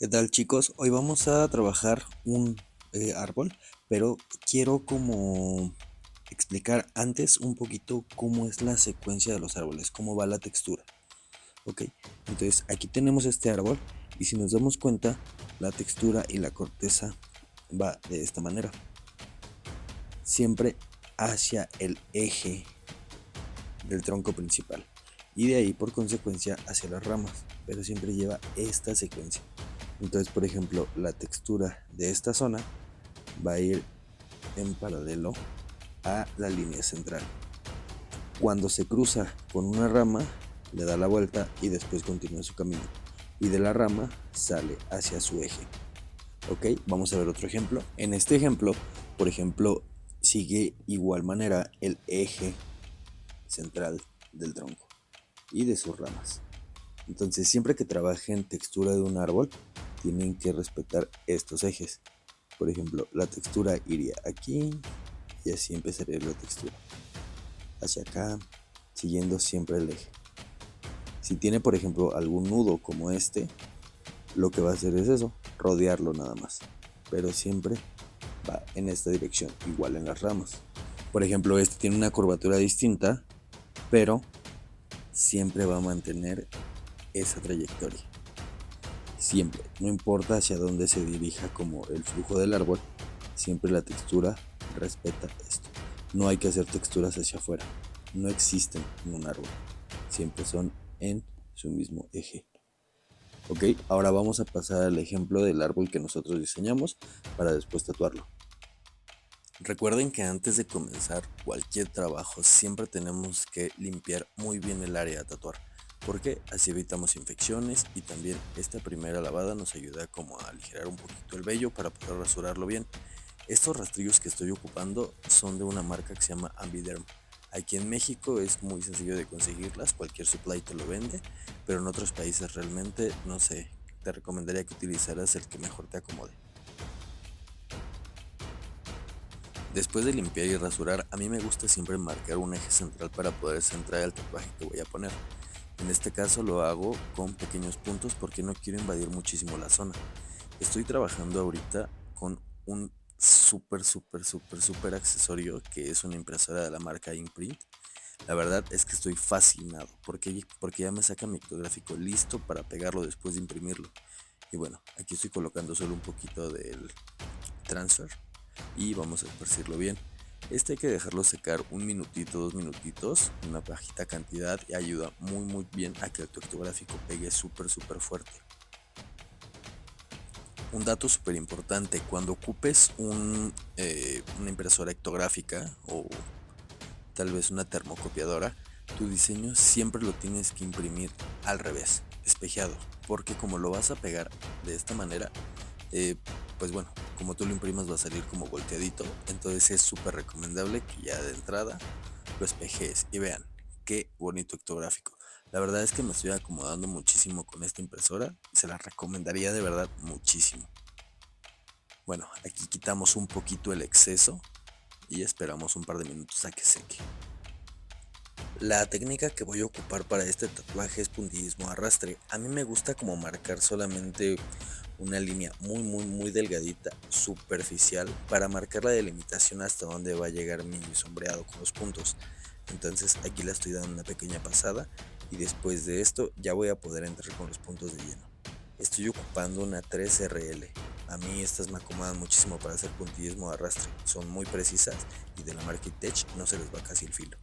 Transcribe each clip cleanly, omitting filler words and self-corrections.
¿Qué tal, chicos? Hoy vamos a trabajar un árbol, pero quiero como explicar antes un poquito cómo es la secuencia de los árboles, cómo va la textura. ¿Ok? Entonces aquí tenemos este árbol y si nos damos cuenta, la textura y la corteza va de esta manera, siempre hacia el eje del tronco principal y de ahí por consecuencia hacia las ramas, pero siempre lleva esta secuencia. Entonces, por ejemplo, la textura de esta zona va a ir en paralelo a la línea central. Cuando se cruza con una rama, le da la vuelta y después continúa su camino. Y de la rama sale hacia su eje. Ok, vamos a ver otro ejemplo. En este ejemplo, por ejemplo, sigue igual manera el eje central del tronco y de sus ramas. Entonces, siempre que trabajen textura de un árbol, tienen que respetar estos ejes. Por ejemplo, la textura iría aquí y así empezaría la textura. Hacia acá, siguiendo siempre el eje. Si tiene, por ejemplo, algún nudo como este, lo que va a hacer es eso, rodearlo nada más. Pero siempre va en esta dirección, igual en las ramas. Por ejemplo, este tiene una curvatura distinta, pero siempre va a mantener esa trayectoria. Siempre, no importa hacia dónde se dirija como el flujo del árbol, siempre la textura respeta esto. No hay que hacer texturas hacia afuera, no existen en un árbol, siempre son en su mismo eje. Ok, ahora vamos a pasar al ejemplo del árbol que nosotros diseñamos para después tatuarlo. Recuerden que antes de comenzar cualquier trabajo siempre tenemos que limpiar muy bien el área a tatuar, porque así evitamos infecciones y también esta primera lavada nos ayuda como a aligerar un poquito el vello para poder rasurarlo bien. Estos rastrillos que estoy ocupando son de una marca que se llama Ambiderm. Aquí en México es muy sencillo de conseguirlas, cualquier supply te lo vende, pero en otros países realmente no sé, te recomendaría que utilizaras el que mejor te acomode. Después de limpiar y rasurar, a mí me gusta siempre marcar un eje central para poder centrar el tatuaje que voy a poner. En este caso lo hago con pequeños puntos porque no quiero invadir muchísimo la zona. Estoy trabajando ahorita con un súper accesorio que es una impresora de la marca Imprint. La verdad es que estoy fascinado porque ya me saca mi ectográfico listo para pegarlo después de imprimirlo. Y bueno, aquí estoy colocando solo un poquito del transfer y vamos a esparcirlo bien. Este hay que dejarlo secar un minutito, 2 minutitos, una bajita cantidad y ayuda muy bien a que el ortográfico pegue súper fuerte. Un dato súper importante, cuando ocupes una impresora ectográfica o tal vez una termocopiadora, tu diseño siempre lo tienes que imprimir al revés, espejeado, porque como lo vas a pegar de esta manera, eh, pues bueno, como tú lo imprimas va a salir como volteadito, entonces es súper recomendable que ya de entrada lo espejees y vean qué bonito ectográfico. La verdad es que me estoy acomodando muchísimo con esta impresora y se la recomendaría de verdad muchísimo. Bueno, aquí quitamos un poquito el exceso y esperamos un par de minutos a que seque. La técnica que voy a ocupar para este tatuaje es puntillismo arrastre. A mí me gusta como marcar solamente una línea muy delgadita, superficial, para marcar la delimitación hasta donde va a llegar mi sombreado con los puntos. Entonces aquí le estoy dando una pequeña pasada y después de esto ya voy a poder entrar con los puntos de lleno. Estoy ocupando una 3RL. A mí estas me acomodan muchísimo para hacer puntillismo de arrastre. Son muy precisas y de la marca Tech no se les va casi el filo.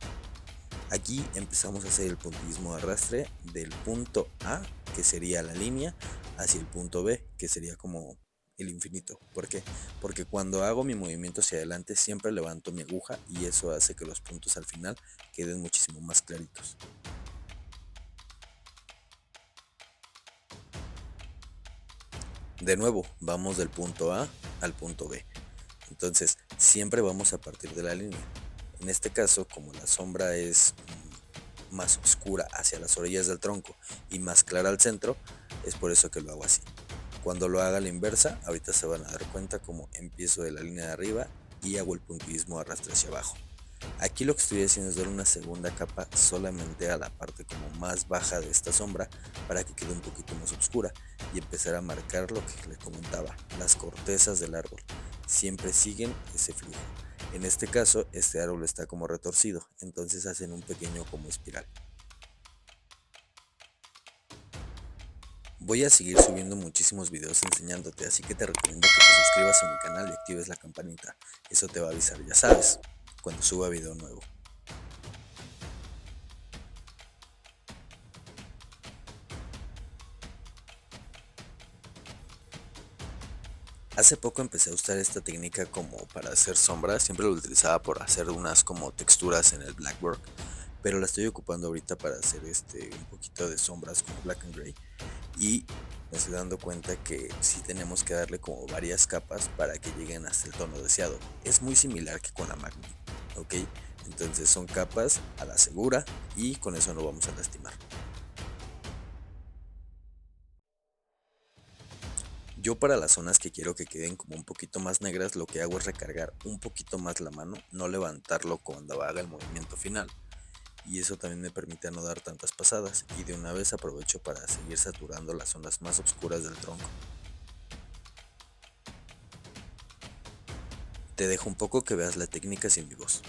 Aquí empezamos a hacer el puntillismo de arrastre del punto A, que sería la línea, hacia el punto B, que sería como el infinito. ¿Por qué? Porque cuando hago mi movimiento hacia adelante siempre levanto mi aguja y eso hace que los puntos al final queden muchísimo más claritos. De nuevo, vamos del punto A al punto B. Entonces, siempre vamos a partir de la línea. En este caso, como la sombra es más oscura hacia las orillas del tronco y más clara al centro, es por eso que lo hago así. Cuando lo haga a la inversa, ahorita se van a dar cuenta como empiezo de la línea de arriba y hago el puntillismo arrastre hacia abajo. Aquí lo que estoy haciendo es dar una segunda capa solamente a la parte como más baja de esta sombra para que quede un poquito más oscura y empezar a marcar lo que les comentaba, las cortezas del árbol. Siempre siguen ese flujo. En este caso, este árbol está como retorcido, entonces hacen un pequeño como espiral. Voy a seguir subiendo muchísimos videos enseñándote, así que te recomiendo que te suscribas a mi canal y actives la campanita. Eso te va a avisar, ya sabes, cuando suba video nuevo. Hace poco empecé a usar esta técnica como para hacer sombras, siempre lo utilizaba por hacer unas como texturas en el Blackboard, pero la estoy ocupando ahorita para hacer un poquito de sombras como Black and Gray y me estoy dando cuenta que sí tenemos que darle como varias capas para que lleguen hasta el tono deseado. Es muy similar que con la Magnum, ¿ok? Entonces son capas a la segura y con eso no vamos a lastimar. Yo para las zonas que quiero que queden como un poquito más negras, lo que hago es recargar un poquito más la mano, no levantarlo cuando haga el movimiento final. Y eso también me permite no dar tantas pasadas y de una vez aprovecho para seguir saturando las zonas más oscuras del tronco. Te dejo un poco que veas la técnica sin mi voz.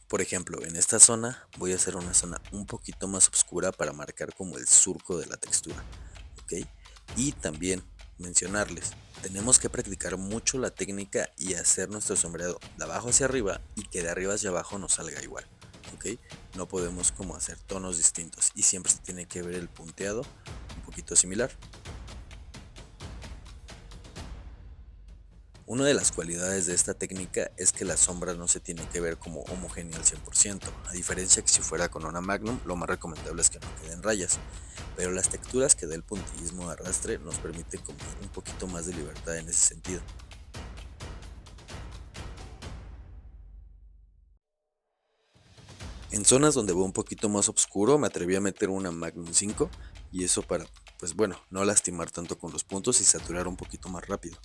Por ejemplo, en esta zona voy a hacer una zona un poquito más oscura para marcar como el surco de la textura, ¿ok? Y también mencionarles, tenemos que practicar mucho la técnica y hacer nuestro sombreado de abajo hacia arriba y que de arriba hacia abajo nos salga igual, ¿ok? No podemos como hacer tonos distintos y siempre se tiene que ver el punteado un poquito similar. Una de las cualidades de esta técnica es que la sombra no se tiene que ver como homogénea al 100%, a diferencia que si fuera con una Magnum, lo más recomendable es que no queden rayas, pero las texturas que da el puntillismo de arrastre nos permiten como un poquito más de libertad en ese sentido. En zonas donde veo un poquito más oscuro me atreví a meter una Magnum 5 y eso para, pues bueno, no lastimar tanto con los puntos y saturar un poquito más rápido.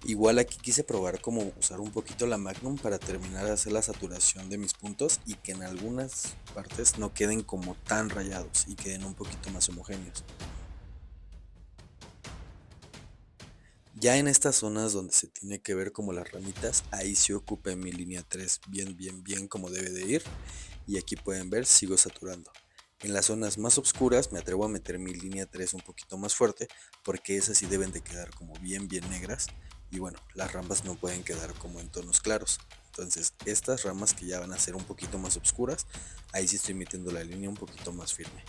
Igual aquí quise probar como usar un poquito la Magnum para terminar de hacer la saturación de mis puntos y que en algunas partes no queden como tan rayados y queden un poquito más homogéneos. Ya en estas zonas donde se tiene que ver como las ramitas, ahí sí ocupé mi línea 3 bien como debe de ir y aquí pueden ver sigo saturando. En las zonas más oscuras me atrevo a meter mi línea 3 un poquito más fuerte porque esas sí deben de quedar como bien negras y bueno, las ramas no pueden quedar como en tonos claros. Entonces estas ramas que ya van a ser un poquito más oscuras, ahí sí estoy metiendo la línea un poquito más firme.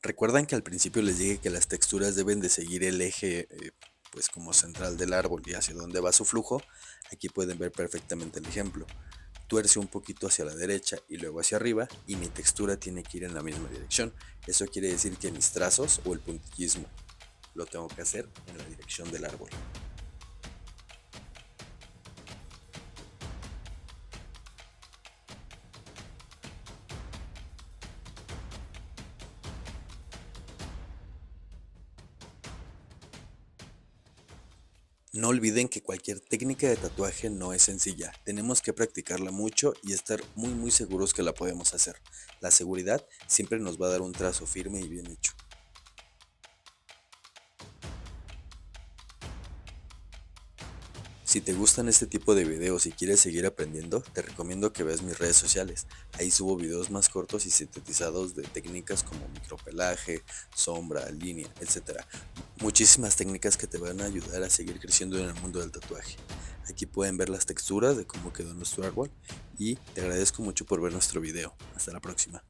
Recuerdan que al principio les dije que las texturas deben de seguir el eje pues como central del árbol y hacia donde va su flujo. Aquí pueden ver perfectamente el ejemplo. Tuerce un poquito hacia la derecha y luego hacia arriba y mi textura tiene que ir en la misma dirección. Eso quiere decir que mis trazos o el puntillismo lo tengo que hacer en la dirección del árbol. No olviden que cualquier técnica de tatuaje no es sencilla, tenemos que practicarla mucho y estar muy seguros que la podemos hacer. La seguridad siempre nos va a dar un trazo firme y bien hecho. Si te gustan este tipo de videos y quieres seguir aprendiendo, te recomiendo que veas mis redes sociales. Ahí subo videos más cortos y sintetizados de técnicas como micropelaje, sombra, línea, etc. Muchísimas técnicas que te van a ayudar a seguir creciendo en el mundo del tatuaje. Aquí pueden ver las texturas de cómo quedó nuestro árbol y te agradezco mucho por ver nuestro video. Hasta la próxima.